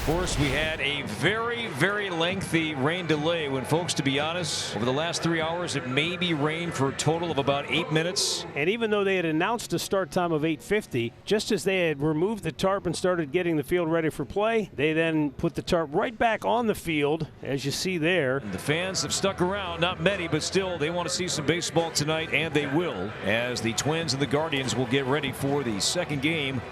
Of course, we had a very, very lengthy rain delay when, folks, to be honest, over the last 3 hours, it maybe rained for a total of about 8 minutes. And even though they had announced a start time of 8:50, just as they had removed the tarp and started getting the field ready for play, they then put the tarp right back on the field, as you see there. The fans have stuck around, not many, but still, they want to see some baseball tonight, and they will, as the Twins and the Guardians will get ready for the second game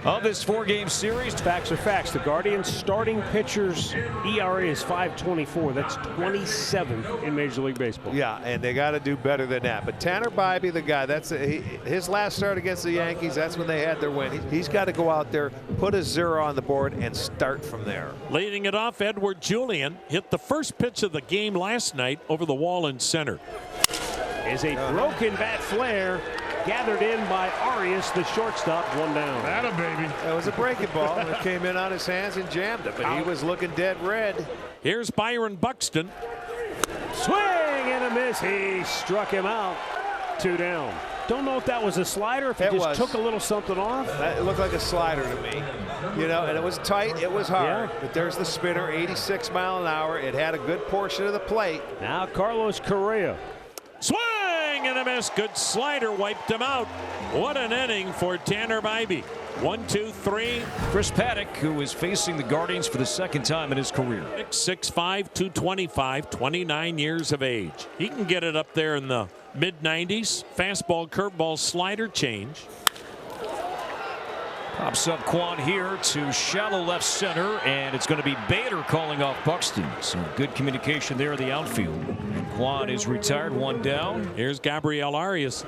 of this 4-game series. Facts are facts. The Guardians' starting pitcher's ERA is 5.24. That's 27th in Major League Baseball. Yeah, and they got to do better than that. But Tanner Bibee, the guy, that's his last start against the Yankees. That's when they had their win. He's got to go out there, put a 0 on the board, and start from there. Leading it off, Edward Julian hit the first pitch of the game last night over the wall in center. Is a broken bat flare. Gathered in by Arias, the shortstop, 1 down. Atta baby. That was a breaking ball. It came in on his hands and jammed it, but he was looking dead red. Here's Byron Buxton. Swing and a miss. He struck him out. 2 down. Don't know if that was a slider, if he just took a little something off. It looked like a slider to me. You know, and it was tight, it was hard. Yeah. But there's the spinner, 86 mile an hour. It had a good portion of the plate. Now Carlos Correa. Swing and a miss. Good slider, wiped him out. What an inning for Tanner Bibee. 1, 2, 3. Chris Paddock, who is facing the Guardians for the second time in his career. 6'5", 225, 29 years of age. He can get it up there in the mid-90s. Fastball, curveball, slider change. Pops up Kwan here to shallow left center, and it's going to be Bader calling off Buxton. Some good communication there in the outfield. And Kwan is retired, 1 down. Here's Gabriel Arias.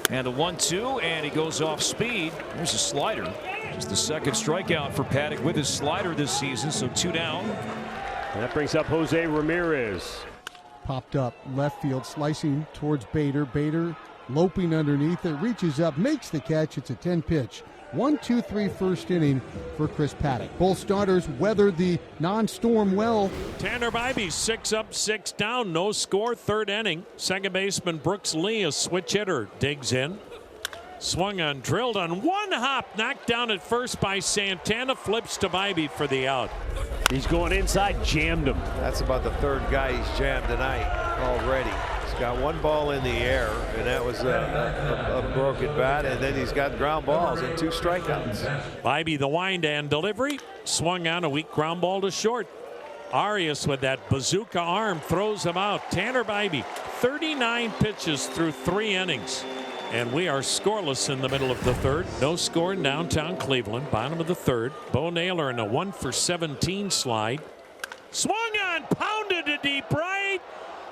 And the 1-2, and he goes off speed. There's a slider. Just the second strikeout for Paddock with his slider this season, so 2 down. And that brings up Jose Ramirez. Popped up left field, slicing towards Bader. Bader loping underneath it, reaches up, makes the catch. It's a 10-pitch. 1-2-3 first inning for Chris Paddock. Both starters weathered the non-storm well. Tanner Bibee 6 up, 6 down, no score, 3rd inning. Second baseman Brooks Lee, a switch hitter, digs in. Swung on, drilled on, 1 hop, knocked down at first by Santana, flips to Bibee for the out. He's going inside, jammed him. That's about the 3rd guy he's jammed tonight already. He's got 1 ball in the air, and that was a broken bat, and then he's got ground balls and 2 strikeouts. Bibee the wind and delivery, swung on a weak ground ball to short. Arias with that bazooka arm throws him out. Tanner Bibee, 39 pitches through 3 innings. And we are scoreless in the middle of the 3rd. No score in downtown Cleveland. Bottom of the 3rd. Bo Naylor in a 1-for-17 slide. Swung on, pounded to deep right.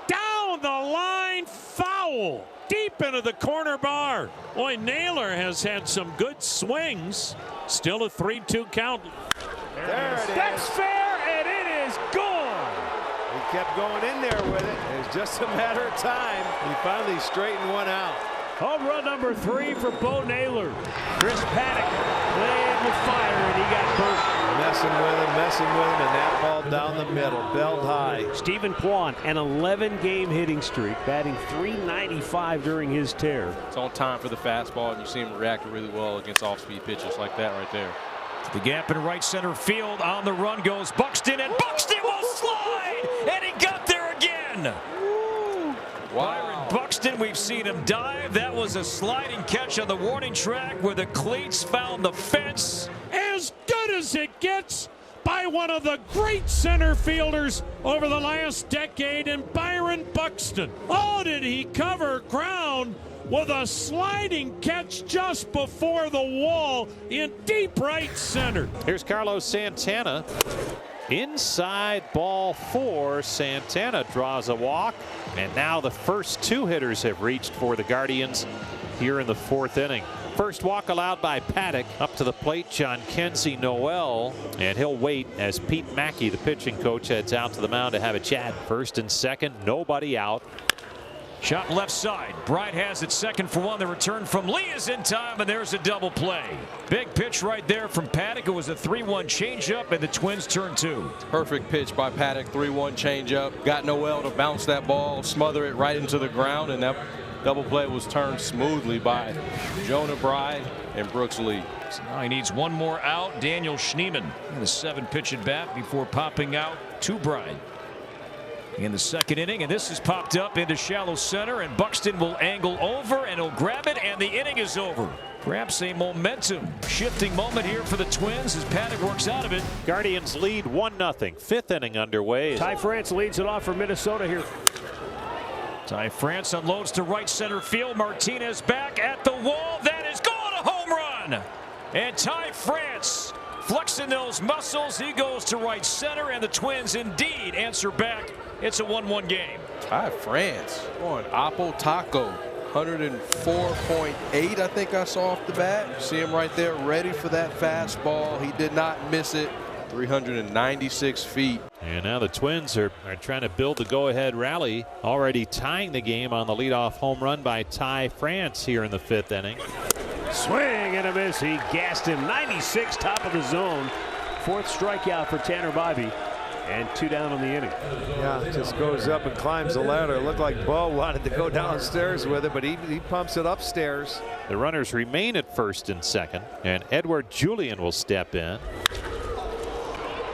Down the line, foul. Deep into the corner bar. Boy, Naylor has had some good swings. Still a 3-2 count. There it is. That's fair, and it is gone. He kept going in there with it. It was just a matter of time. He finally straightened one out. Home run number 3 for Bo Naylor. Chris Paddock played with fire, and he got burnt. Messing with him, and that ball down the middle, belt high. Stephen Kwan, an 11-game hitting streak, batting .395 during his tear. It's on time for the fastball, and you see him react really well against off-speed pitches like that right there. The gap in right center field. On the run goes Buxton, and Buxton will slide, and he got there again. Byron Buxton, we've seen him dive. That was a sliding catch on the warning track where the cleats found the fence. As good as it gets by one of the great center fielders over the last decade in Byron Buxton. Oh, did he cover ground with a sliding catch just before the wall in deep right center. Here's Carlos Santana. Inside ball 4. Santana draws a walk, and now the first 2 hitters have reached for the Guardians here in the 4th inning. First walk allowed by Paddock. Up to the plate, John Kenzie Noel, and he'll wait as Pete Mackey, the pitching coach, heads out to the mound to have a chat. 1st and 2nd, nobody out. Shot left side. Bright has it 2nd for 1. The return from Lee is in time, and there's a double play. Big pitch right there from Paddock. It was a 3-1 changeup, and the Twins turn 2. Perfect pitch by Paddock. 3-1 changeup. Got Noel to bounce that ball, smother it right into the ground, and that Double play was turned smoothly by Jonah Bride and Brooks Lee. So now he needs one more out. Daniel Schneemann in the 7-pitch at bat before popping out to Bride in the second inning, and this is popped up into shallow center, and Buxton will angle over and he'll grab it, and the inning is over. Perhaps a momentum shifting moment here for the Twins as Paddock works out of it. Guardians lead 1-0. Fifth inning underway. Ty France leads it off for Minnesota here. Ty France unloads to right center field. Martinez back at the wall. That is going to home run. And Ty France flexing those muscles. He goes to right center, and the Twins indeed answer back. It's a 1-1 game. Ty France on Apple Taco. 104.8, I think I saw off the bat. You see him right there ready for that fastball. He did not miss it. 396 feet. And now the Twins are trying to build the go-ahead rally, already tying the game on the leadoff home run by Ty France here in the 5th inning. Swing and a miss. He gassed him. 96, top of the zone. 4th strikeout for Tanner Bibee. And 2 down on the inning. Yeah, just goes up and climbs the ladder. It looked like Bo wanted to go downstairs with it, but he pumps it upstairs. The runners remain at first and second, and Edward Julian will step in.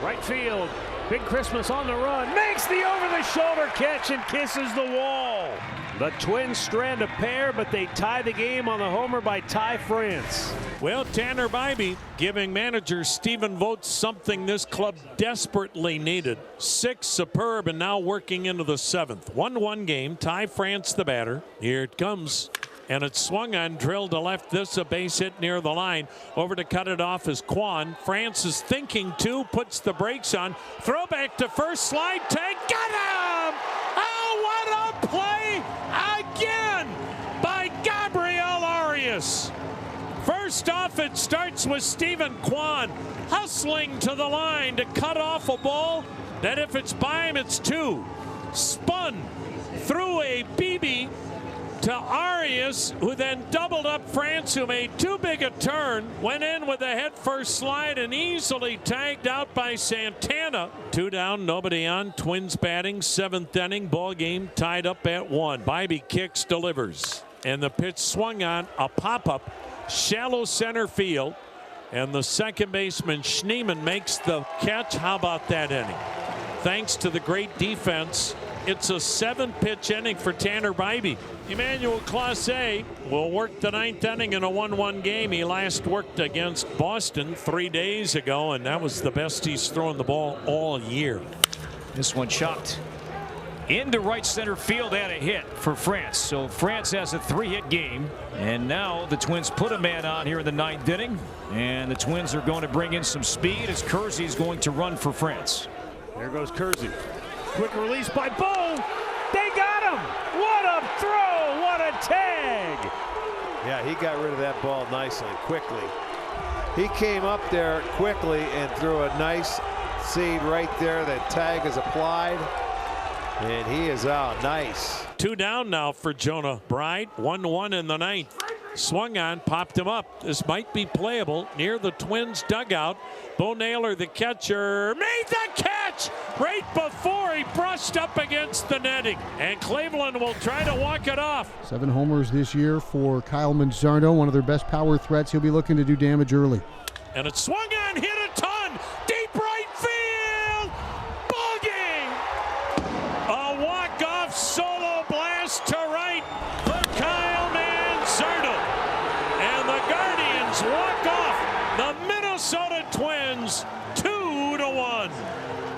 Right field. Big Christmas on the run. Makes the over-the-shoulder catch and kisses the wall. The Twins strand a pair, but they tie the game on the homer by Ty France. Well, Tanner Bibee giving manager Stephen Vogt something this club desperately needed. 6 superb, and now working into the 7th. 1-1 game. Ty France the batter. Here it comes. And it's swung on, drilled to left. This a base hit near the line. Over to cut it off is Quan. France is thinking too, puts the brakes on. Throw back to first, slide tag, got him! Oh, what a play again by Gabriel Arias. First off, it starts with Stephen Quan hustling to the line to cut off a ball that if it's by him, it's 2. Spun through a Bibee to Arias, who then doubled up France, who made too big a turn, went in with a head-first slide and easily tagged out by Santana. 2 down, nobody on. Twins batting, 7th inning, ball game tied up at 1. Bibee kicks, delivers, and the pitch swung on, a pop-up, shallow center field, and the second baseman Schneemann makes the catch. How about that inning? Thanks to the great defense, it's a 7-pitch inning for Tanner Bibee. Emmanuel Clase will work the 9th inning in a 1-1 game. He last worked against Boston 3 days ago, and that was the best he's thrown the ball all year. This one chopped into right center field and a hit for France. So France has a 3-hit game, and now the Twins put a man on here in the 9th inning, and the Twins are going to bring in some speed as Kersey's going to run for France. There goes Kersey. Quick release by Bo. They got him. What a throw. What a tag. Yeah, he got rid of that ball nicely, quickly. He came up there quickly and threw a nice seed right there. That tag is applied, and he is out. Nice. 2 down now for Jonah Bride. 1-1 in the 9th. Swung on, popped him up. This might be playable near the Twins dugout. Bo Naylor, the catcher, made the catch right before he brushed up against the netting. And Cleveland will try to walk it off. 7 homers this year for Kyle Manzardo, one of their best power threats. He'll be looking to do damage early. And it swung on, hit